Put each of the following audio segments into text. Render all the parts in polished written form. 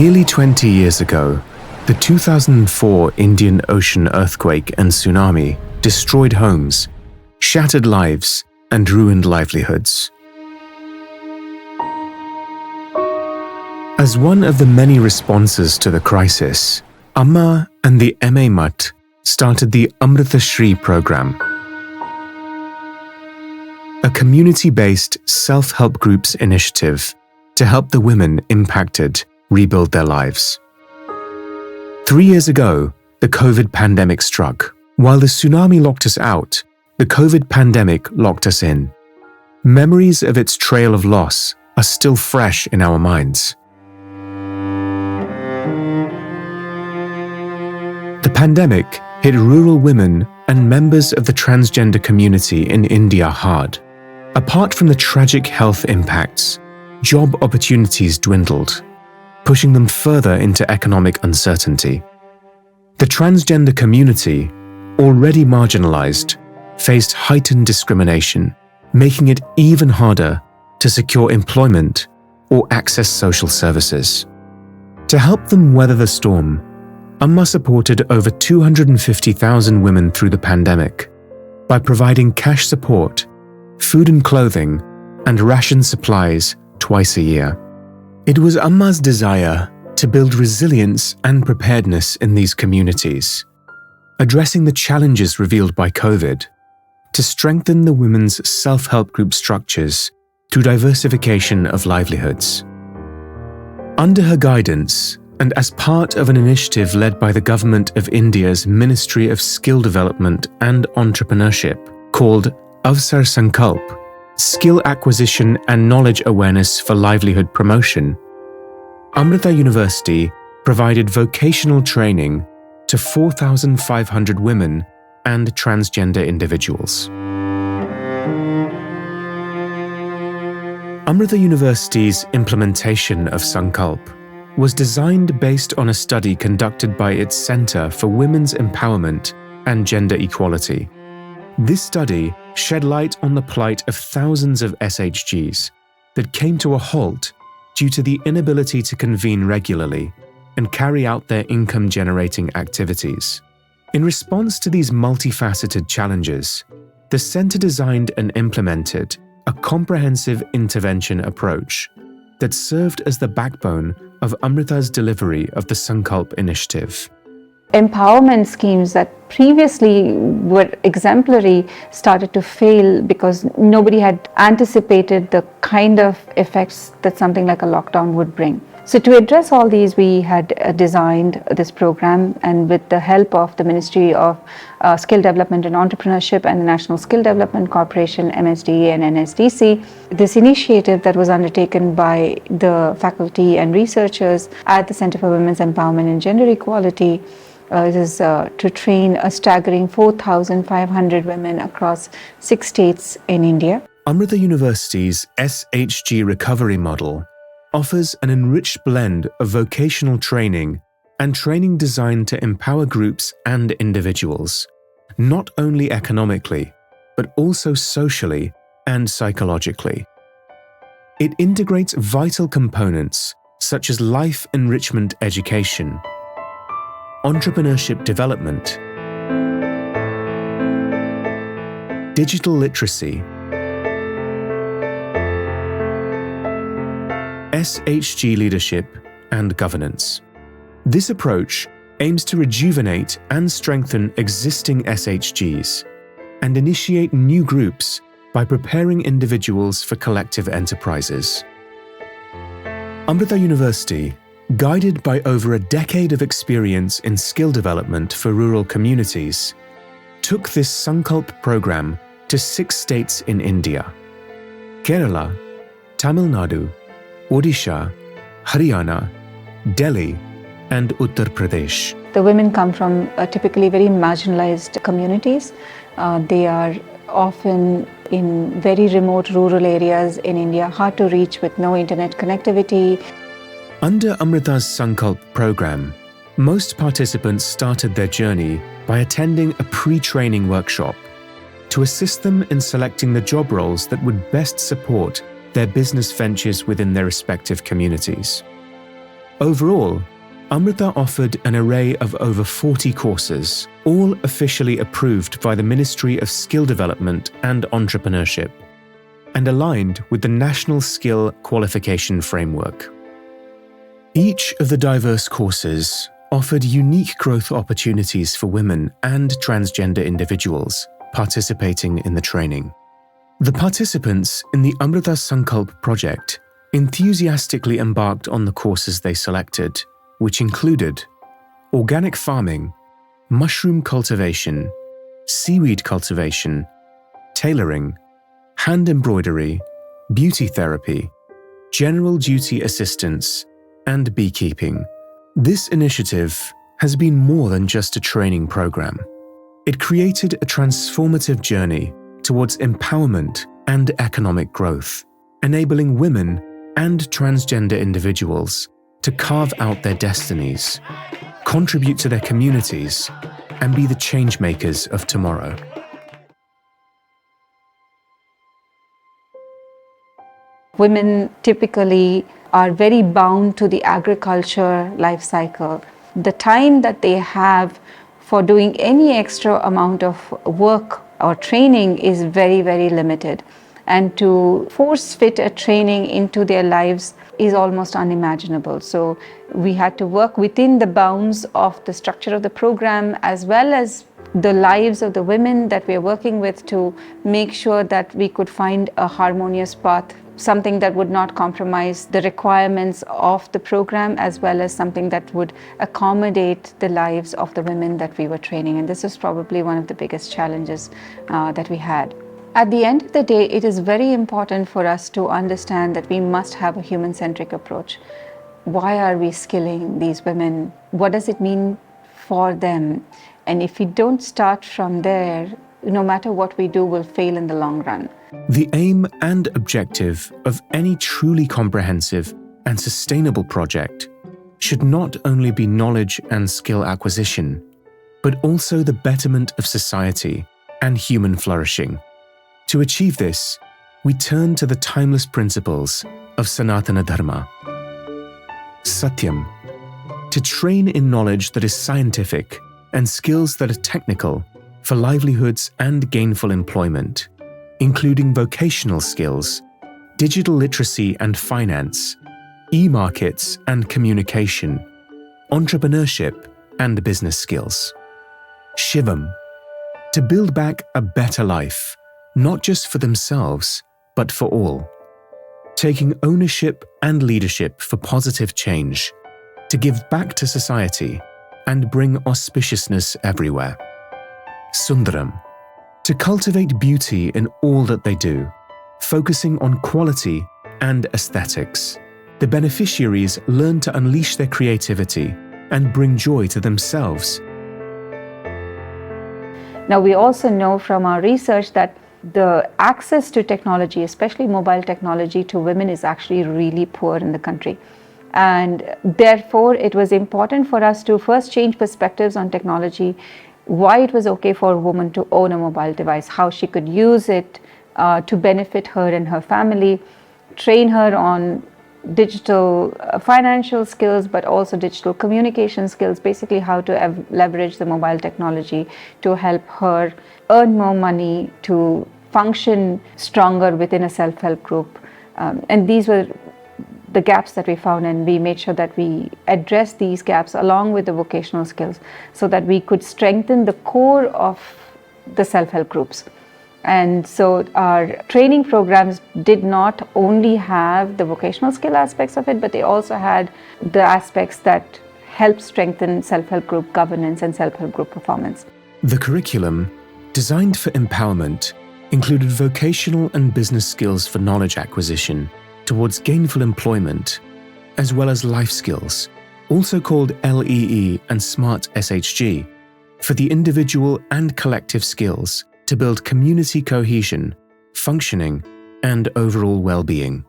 Nearly 20 years ago, the 2004 Indian Ocean earthquake and tsunami destroyed homes, shattered lives, and ruined livelihoods. As one of the many responses to the crisis, Amma and the MA Mutt started the Amrita Shri program, a community-based self-help groups initiative to help the women impacted rebuild their lives. 3 years ago, the COVID pandemic struck. While the tsunami locked us out, the COVID pandemic locked us in. Memories of its trail of loss are still fresh in our minds. The pandemic hit rural women and members of the transgender community in India hard. Apart from the tragic health impacts, job opportunities dwindled, pushing them further into economic uncertainty. The transgender community, already marginalized, faced heightened discrimination, making it even harder to secure employment or access social services. To help them weather the storm, Amma supported over 250,000 women through the pandemic by providing cash support, food and clothing, and ration supplies twice a year. It was Amma's desire to build resilience and preparedness in these communities, addressing the challenges revealed by COVID, to strengthen the women's self-help group structures through diversification of livelihoods. Under her guidance, and as part of an initiative led by the Government of India's Ministry of Skill Development and Entrepreneurship called AVSAR Sankalp, Skill Acquisition and Knowledge Awareness for Livelihood Promotion, Amrita University provided vocational training to 4,500 women and transgender individuals. Amrita University's implementation of Sankalp was designed based on a study conducted by its Center for Women's Empowerment and Gender Equality. This study shed light on the plight of thousands of SHGs that came to a halt due to the inability to convene regularly and carry out their income-generating activities. In response to these multifaceted challenges, the Center designed and implemented a comprehensive intervention approach that served as the backbone of Amrita's delivery of the Sankalp initiative. Empowerment schemes that previously were exemplary started to fail because nobody had anticipated the kind of effects that something like a lockdown would bring. So to address all these, we had designed this program, and with the help of the Ministry of Skill Development and Entrepreneurship and the National Skill Development Corporation, MSDE and NSDC, this initiative that was undertaken by the faculty and researchers at the Center for Women's Empowerment and Gender Equality is to train a staggering 4,500 women across 6 states in India. Amrita University's SHG recovery model offers an enriched blend of vocational training and training designed to empower groups and individuals, not only economically, but also socially and psychologically. It integrates vital components such as life enrichment education, entrepreneurship development, digital literacy, SHG leadership, and governance. This approach aims to rejuvenate and strengthen existing SHGs and initiate new groups by preparing individuals for collective enterprises. Amrita University, guided by over a decade of experience in skill development for rural communities, took this Sankalp program to 6 states in India: Kerala, Tamil Nadu, Odisha, Haryana, Delhi, and Uttar Pradesh. The women come from typically very marginalized communities. They are often in very remote rural areas in India, hard to reach with no internet connectivity. Under Amrita's Sankalp program, most participants started their journey by attending a pre-training workshop to assist them in selecting the job roles that would best support their business ventures within their respective communities. Overall, Amrita offered an array of over 40 courses, all officially approved by the Ministry of Skill Development and Entrepreneurship, and aligned with the National Skill Qualification Framework. Each of the diverse courses offered unique growth opportunities for women and transgender individuals participating in the training. The participants in the AVSAR Sankalp Project enthusiastically embarked on the courses they selected, which included organic farming, mushroom cultivation, seaweed cultivation, tailoring, hand embroidery, beauty therapy, general duty assistance, and beekeeping. This initiative has been more than just a training program. It created a transformative journey towards empowerment and economic growth, enabling women and transgender individuals to carve out their destinies, contribute to their communities, and be the change makers of tomorrow. Women typically are very bound to the agriculture life cycle. The time that they have for doing any extra amount of work or training is very, very limited. And to force fit a training into their lives is almost unimaginable. So we had to work within the bounds of the structure of the program as well as the lives of the women that we are working with to make sure that we could find a harmonious path, something that would not compromise the requirements of the program as well as something that would accommodate the lives of the women that we were training. And this is probably one of the biggest challenges that we had. At the end of the day, it is very important for us to understand that we must have a human-centric approach. Why are we skilling these women? What does it mean for them? And if we don't start from there, no matter what we do, we'll fail in the long run. The aim and objective of any truly comprehensive and sustainable project should not only be knowledge and skill acquisition, but also the betterment of society and human flourishing. To achieve this, we turn to the timeless principles of Sanatana Dharma. Satyam, to train in knowledge that is scientific and skills that are technical for livelihoods and gainful employment, including vocational skills, digital literacy and finance, e-markets and communication, entrepreneurship and business skills. Shivam, to build back a better life, not just for themselves, but for all. Taking ownership and leadership for positive change, to give back to society and bring auspiciousness everywhere. Sundaram, to cultivate beauty in all that they do, focusing on quality and aesthetics. The beneficiaries learn to unleash their creativity and bring joy to themselves. Now, we also know from our research that the access to technology, especially mobile technology, to women is actually really poor in the country. And therefore, it was important for us to first change perspectives on technology, why it was okay for a woman to own a mobile device, how she could use it to benefit her and her family, train her on digital financial skills, but also digital communication skills, basically how to leverage the mobile technology to help her earn more money, to function stronger within a self-help group. And these were the gaps that we found, and we made sure that we addressed these gaps along with the vocational skills so that we could strengthen the core of the self-help groups. And so our training programs did not only have the vocational skill aspects of it, but they also had the aspects that help strengthen self-help group governance and self-help group performance. The curriculum, designed for empowerment, included vocational and business skills for knowledge acquisition towards gainful employment, as well as life skills, also called LEE and Smart SHG, for the individual and collective skills to build community cohesion, functioning, and overall well-being.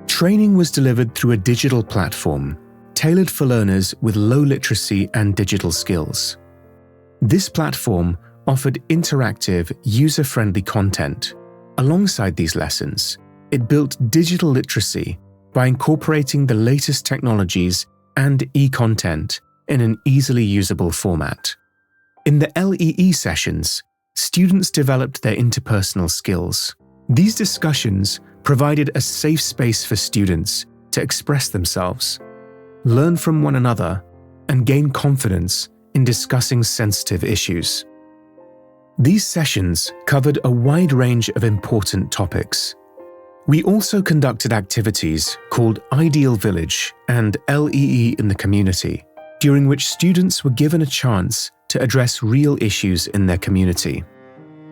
Training was delivered through a digital platform tailored for learners with low literacy and digital skills. This platform offered interactive, user-friendly content. Alongside these lessons, it built digital literacy by incorporating the latest technologies and e-content in an easily usable format. In the LEE sessions, students developed their interpersonal skills. These discussions provided a safe space for students to express themselves, learn from one another, and gain confidence in discussing sensitive issues. These sessions covered a wide range of important topics. We also conducted activities called Ideal Village and LEE in the Community, during which students were given a chance to address real issues in their community.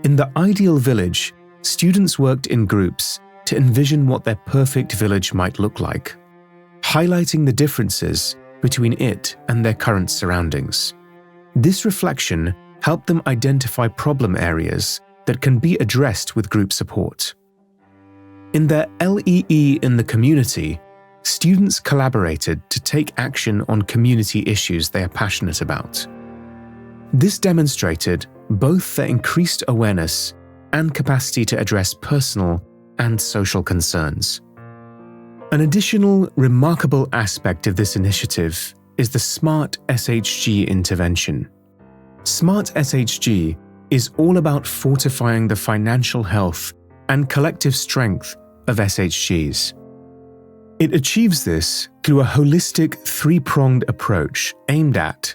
In the Ideal Village, students worked in groups to envision what their perfect village might look like, highlighting the differences between it and their current surroundings. This reflection helped them identify problem areas that can be addressed with group support. In their LEE in the Community, students collaborated to take action on community issues they are passionate about. This demonstrated both their increased awareness and capacity to address personal and social concerns. An additional remarkable aspect of this initiative is the Smart SHG intervention. Smart SHG is all about fortifying the financial health and collective strength of SHGs. It achieves this through a holistic three-pronged approach aimed at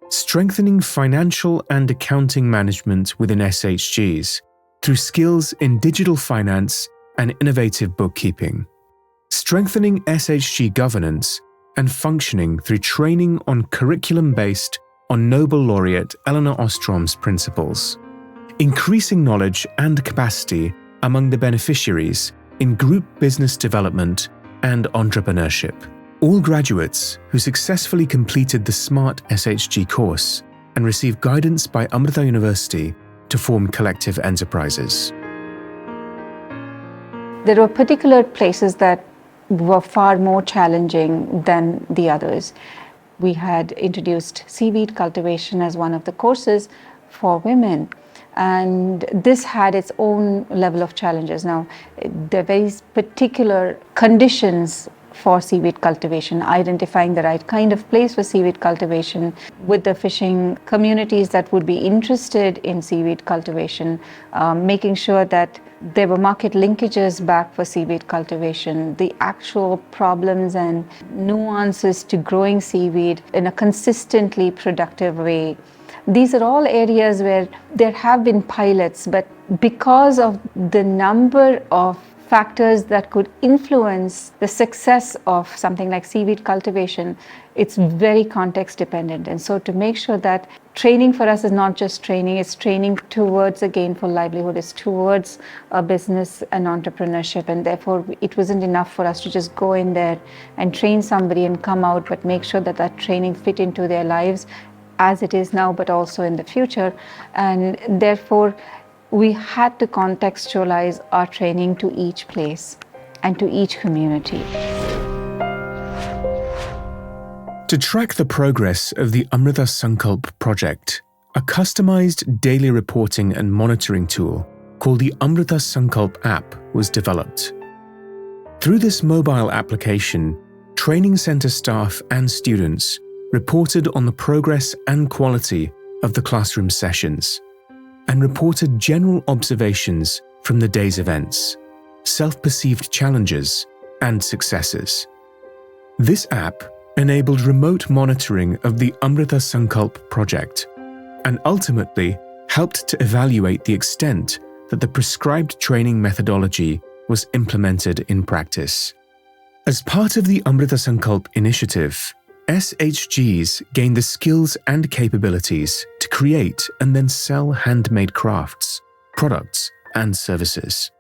strengthening financial and accounting management within SHGs through skills in digital finance and innovative bookkeeping, strengthening SHG governance and functioning through training on curriculum based on Nobel laureate Elinor Ostrom's principles, increasing knowledge and capacity among the beneficiaries in group business development and entrepreneurship. All graduates who successfully completed the Smart SHG course and received guidance by Amrita University to form collective enterprises. There were particular places that were far more challenging than the others. We had introduced seaweed cultivation as one of the courses for women, and this had its own level of challenges. Now, there are very particular conditions for seaweed cultivation, identifying the right kind of place for seaweed cultivation with the fishing communities that would be interested in seaweed cultivation, making sure that there were market linkages back for seaweed cultivation, the actual problems and nuances to growing seaweed in a consistently productive way. These are all areas where there have been pilots, but because of the number of factors that could influence the success of something like seaweed cultivation, it's very context dependent. And so to make sure that training for us is not just training, it's training towards a gainful livelihood, it's towards a business and entrepreneurship, and therefore it wasn't enough for us to just go in there and train somebody and come out, but make sure that that training fit into their lives as it is now, but also in the future. And therefore we had to contextualize our training to each place and to each community. To track the progress of the Amrita Sankalp Project, a customized daily reporting and monitoring tool called the Amrita Sankalp app was developed. Through this mobile application, training center staff and students reported on the progress and quality of the classroom sessions and reported general observations from the day's events, self-perceived challenges, and successes. This app enabled remote monitoring of the Amrita Sankalp project and ultimately helped to evaluate the extent that the prescribed training methodology was implemented in practice. As part of the Amrita Sankalp initiative, SHGs gained the skills and capabilities to create and then sell handmade crafts, products, and services.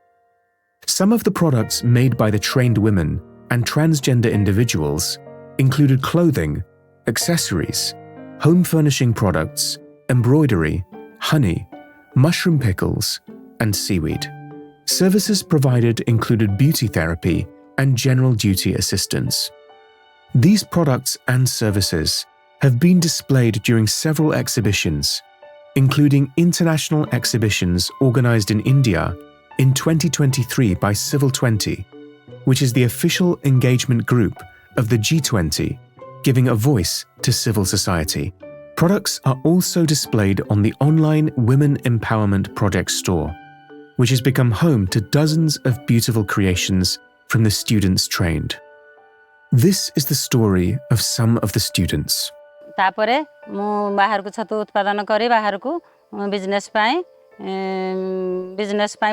Some of the products made by the trained women and transgender individuals included clothing, accessories, home furnishing products, embroidery, honey, mushroom pickles, and seaweed. Services provided included beauty therapy and general duty assistance. These products and services have been displayed during several exhibitions, including international exhibitions organized in India in 2023 by Civil 20, which is the official engagement group of the G20, giving a voice to civil society. Products are also displayed on the online Women Empowerment Project store, which has become home to dozens of beautiful creations from the students trained. This is the story of some of the students. तापरे मु बाहर को छतु उत्पादन करी बाहर को business पाई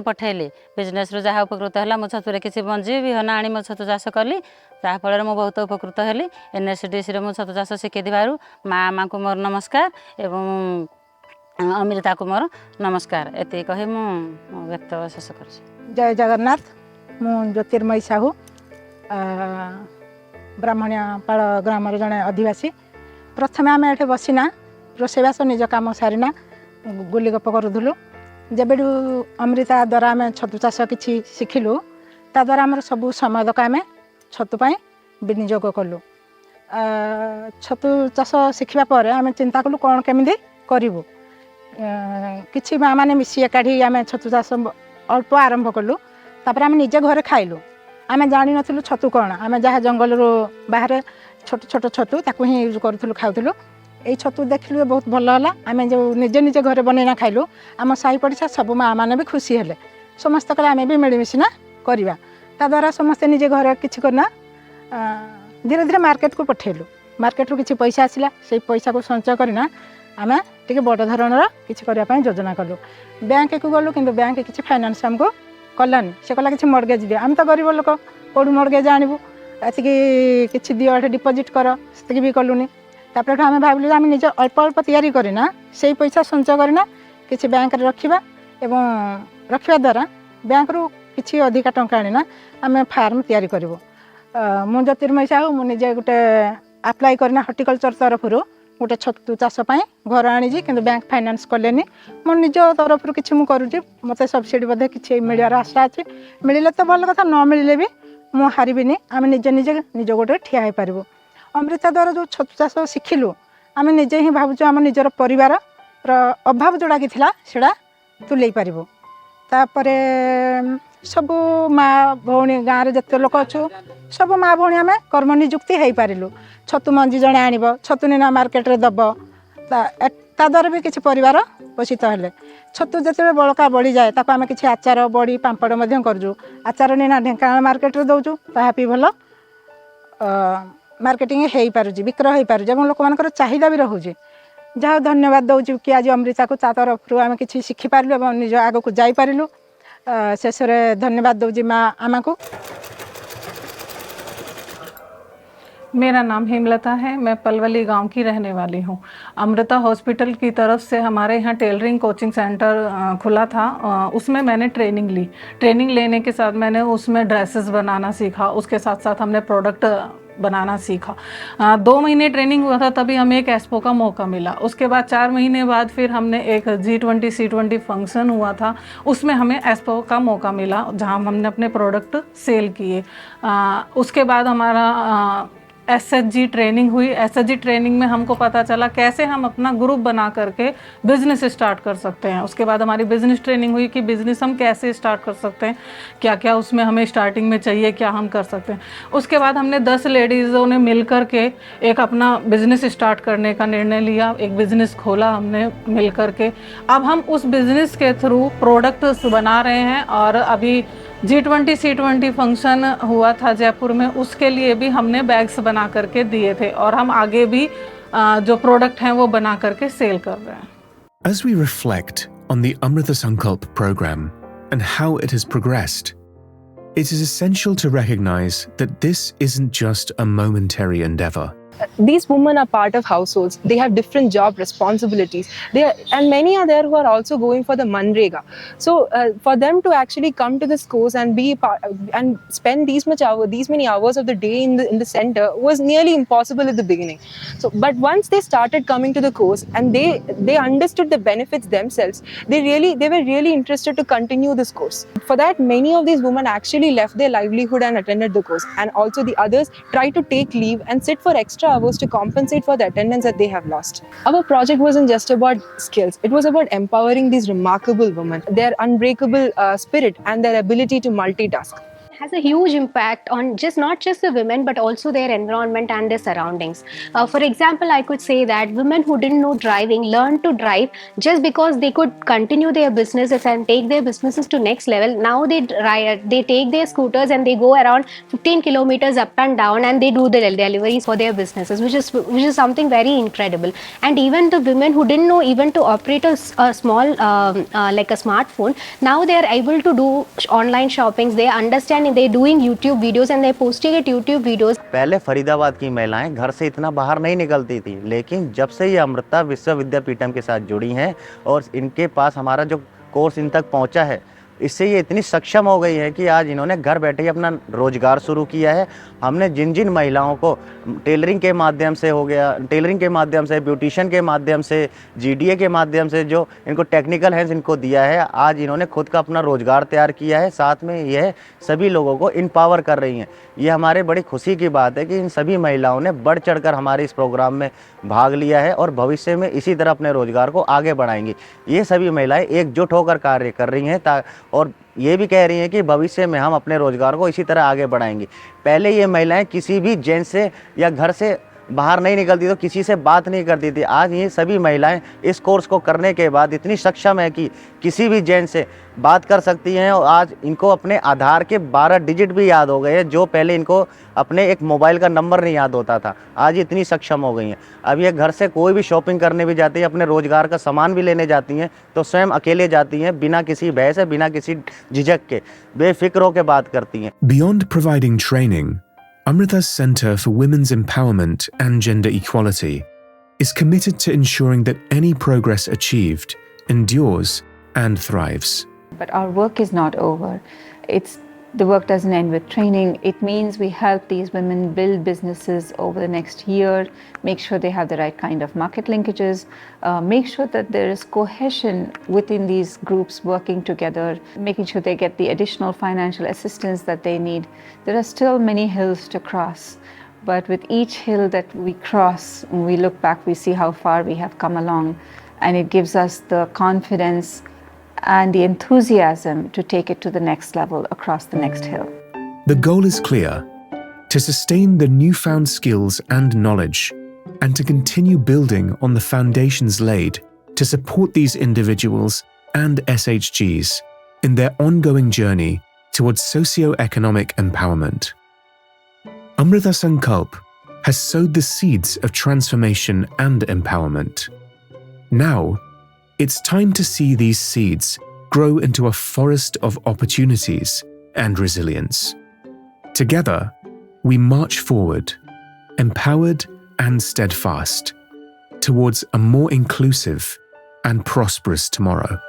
पठेली business रु जहाँ उपकृत है मो छतुरे किसी मंजी विहन आनी मो छतु चाष कली जहाँफल मु बहुत उपकृत हेली एनएसडीसी मो छतु चाष शिखी माँ आमा को मोर नमस्कार एवं अमृता को मोर नमस्कार एति कही मु व्यक्त शेष कर। जय जगन्नाथ मु ज्योतिर्मयी साहू ब्राह्मणियापाड़ ग्राम जड़े आदिवासी प्रथम आम ये बसिना रोषेबास निज कम सारीना गुली गप करूँ जब अमृता द्वारा आम छतु चाष कि शिखिलु ता द्वारा आम सब समयक आम छतुपाई विनियोग कलु छतु चाष शिखा पर आम चिंता कलु कौन केमी करूँ कि माँ मैंने मिसी एकाठी आम छतु चाष अल्प आरंभ कलु तापर आम निजे घरे खाइलु आम जानी नथिलु छतु कौन आम जहाँ जंगल बाहर छोट छोट छतु ताकू ही यूज करूँ खाऊलु ये छतु देखिलु बहुत भल है आम जो निजे निजे घरे बनईना खाइलु आम साही पड़िशा सब माँ मैंने भी खुशी हेले समस्त कले आम भी मिलमिशिना करवा ता द्वारा समस्ते निजे घरे किसी करना धीरे धीरे मार्केट को पठेलु मार्केट रू किसी पैसा आसला से पैसा को संचय करना आम टे बड़ धरणर किसी करने योजना कलु बैंक को गलु कि बैंक किसी फाइनान्स आमको कलानी से कहला कि मर्गेज दिए आम तो गरीब लोक कौटू मर्गेज आणबू एतिकी किसी दियो ये डिपोजिट कर से भी कलुनी तापर आम भाविलु आम निज अल्प अल्प तैयारी करना से पैसा संचय करना किसी बैंक रखा एवं रखा द्वारा बैंक रू किसी अधिका टंका आना आम फार्म तैयारी करूँ मु ज्योतिर्मयी साहू मु निजे गोटे अप्लाई करना हर्टिकल्चर तरफ गोटे छतु चाष घर आनी कि बैंक फाइनान्स कलेनी मो निज तरफ किसी मुझे करुँची मत सब्सिडी बोधे किसी मिलवार आशा अच्छी मिले तो भल कथा न मिले भी मु हारिबिनी आम निजे निजे निज गोटे ठिया हो पारू अमृता द्वारा जो छतु चाष शिखिलु आम निजे ही भावुँ आम निजर परिवार अभाव जोड़ा कि सेटा तुले पारू तापर सबू माँ भौणी गाँव में जिते लोक अच्छु सब माँ भौणी आम कर्म निजुक्ति हो पारू छतु मंजी जड़े आनब छतु नीना मार्केट रे दब ता द्वारा भी किसी परिवार पोषित हेले छतु जिते बड़का बढ़ी जाए ताको आम किसी आचार बड़ी पांपड़ करूँ आचार नीना ढेंकानाल मार्केट रे दौचु ताहा भी भल मार्केटिंग हो पारुची बिक्रय हो पारुची और लोक मानकर चाहिदा भी रोचे जहाँ धन्यवाद दौचु कि आज अमृता को ता तरफ आम किसी शिखिपारू और निज आग को जापारू शेष धन्यवाद दौची माँ आमा को। मेरा नाम हेमलता है, मैं पलवली गांव की रहने वाली हूं। अमृता हॉस्पिटल की तरफ से हमारे यहाँ टेलरिंग कोचिंग सेंटर खुला था, उसमें मैंने ट्रेनिंग ली। ट्रेनिंग लेने के साथ मैंने उसमें ड्रेसेस बनाना सीखा, उसके साथ साथ हमने प्रोडक्ट बनाना सीखा। 2 महीने ट्रेनिंग हुआ था, तभी हमें एक एक्सपो का मौका मिला। उसके बाद 4 महीने बाद फिर हमने एक G20 C20 फंक्शन हुआ था, उसमें हमें एक्सपो का मौका मिला, जहां हमने अपने प्रोडक्ट सेल किए। उसके बाद हमारा SHG ट्रेनिंग हुई। SHG ट्रेनिंग में हमको पता चला कैसे हम अपना ग्रुप बना करके बिज़नेस स्टार्ट कर सकते हैं। उसके बाद हमारी बिज़नेस ट्रेनिंग हुई कि बिज़नेस हम कैसे स्टार्ट कर सकते हैं, क्या क्या उसमें हमें स्टार्टिंग में चाहिए, क्या हम कर सकते हैं। उसके बाद हमने 10 लेडीज़ों ने मिल कर के एक अपना बिज़नेस स्टार्ट करने का निर्णय लिया, एक बिज़नेस खोला हमने मिल कर के। अब हम उस बिज़नेस के थ्रू प्रोडक्ट्स बना रहे हैं और अभी G20 C20 फंक्शन हुआ था जयपुर में, उसके लिए भी हमने बैग्स बना करके दिए थे और हम आगे भी जो प्रोडक्ट हैं वो बना करके सेल कर रहे हैं। As we reflect on the Amrita Sankalp program and how it has progressed, it is essential to recognize that this isn't just a momentary endeavor. These women are part of households. They have different job responsibilities. And many are there who are also going for the Manrega. So for them to actually come to this course and be and spend these many hours of the day in the center was nearly impossible at the beginning. So, but once they started coming to the course and they understood the benefits themselves, they were really interested to continue this course. For that, many of these women actually left their livelihood and attended the course. And also the others tried to take leave and sit for extra hours to compensate for the attendance that they have lost. Our project wasn't just about skills, it was about empowering these remarkable women, their unbreakable spirit and their ability to multitask. has a huge impact on just not just the women but also their environment and their surroundings. For example, I could say that women who didn't know driving learned to drive just because they could continue their businesses and take their businesses to next level. Now they take their scooters and they go around 15 kilometers up and down and they do the deliveries for their businesses, which is something very incredible. And even the women who didn't know even to operate a small like a smartphone, now they are able to do online shoppings. They understand, they're doing YouTube videos and they're posting it YouTube videos. पहले फरीदाबाद की महिलाएं घर से इतना बाहर नहीं निकलती थी, लेकिन जब से ये अमृता विश्व विद्यापीठम के साथ जुड़ी हैं और इनके पास हमारा जो कोर्स इन तक पहुंचा है, इससे ये इतनी सक्षम हो गई है कि आज इन्होंने घर बैठे ही अपना रोजगार शुरू किया है। हमने जिन जिन महिलाओं को टेलरिंग के माध्यम से हो गया, टेलरिंग के माध्यम से, ब्यूटिशियन के माध्यम से, जीडीए के माध्यम से जो इनको टेक्निकल हैंड्स इनको दिया है, आज इन्होंने खुद का अपना रोजगार तैयार किया है। साथ में यह सभी लोगों को एम्पावर कर रही हैं। ये हमारे बड़ी खुशी की बात है कि इन सभी महिलाओं ने बढ़ चढ़कर हमारे इस प्रोग्राम में भाग लिया है और भविष्य में इसी तरह अपने रोजगार को आगे बढ़ाएंगी। ये सभी महिलाएं एकजुट होकर कार्य कर रही हैं और ये भी कह रही हैं कि भविष्य में हम अपने रोजगार को इसी तरह आगे बढ़ाएंगे। पहले ये महिलाएं किसी भी जेंट्स से या घर से बाहर नहीं निकलती तो किसी से बात नहीं करती थी। आज ये सभी महिलाएं इस कोर्स को करने के बाद इतनी सक्षम है कि किसी भी जेंट्स से बात कर सकती हैं और आज इनको अपने आधार के 12 डिजिट भी याद हो गए हैं, जो पहले इनको अपने एक मोबाइल का नंबर नहीं याद होता था। आज इतनी सक्षम हो गई हैं। अब ये घर से कोई भी शॉपिंग करने भी जाती हैं, अपने रोजगार का सामान भी लेने जाती हैं तो स्वयं अकेले जाती हैं, बिना किसी भय से, बिना किसी झिझक के, बेफिक्र होकर बात करती हैं। Beyond providing training, Amrita's Centre for Women's Empowerment and Gender Equality is committed to ensuring that any progress achieved endures and thrives. But our work is not over. The work doesn't end with training. It means we help these women build businesses over the next year, make sure they have the right kind of market linkages, make sure that there is cohesion within these groups working together, making sure they get the additional financial assistance that they need. There are still many hills to cross, but with each hill that we cross, when we look back, we see how far we have come along, and it gives us the confidence and the enthusiasm to take it to the next level across the next hill. The goal is clear: to sustain the newfound skills and knowledge, and to continue building on the foundations laid to support these individuals and SHGs in their ongoing journey towards socio-economic empowerment. Amrita Sankalp has sowed the seeds of transformation and empowerment. Now, it's time to see these seeds grow into a forest of opportunities and resilience. Together, we march forward, empowered and steadfast, towards a more inclusive and prosperous tomorrow.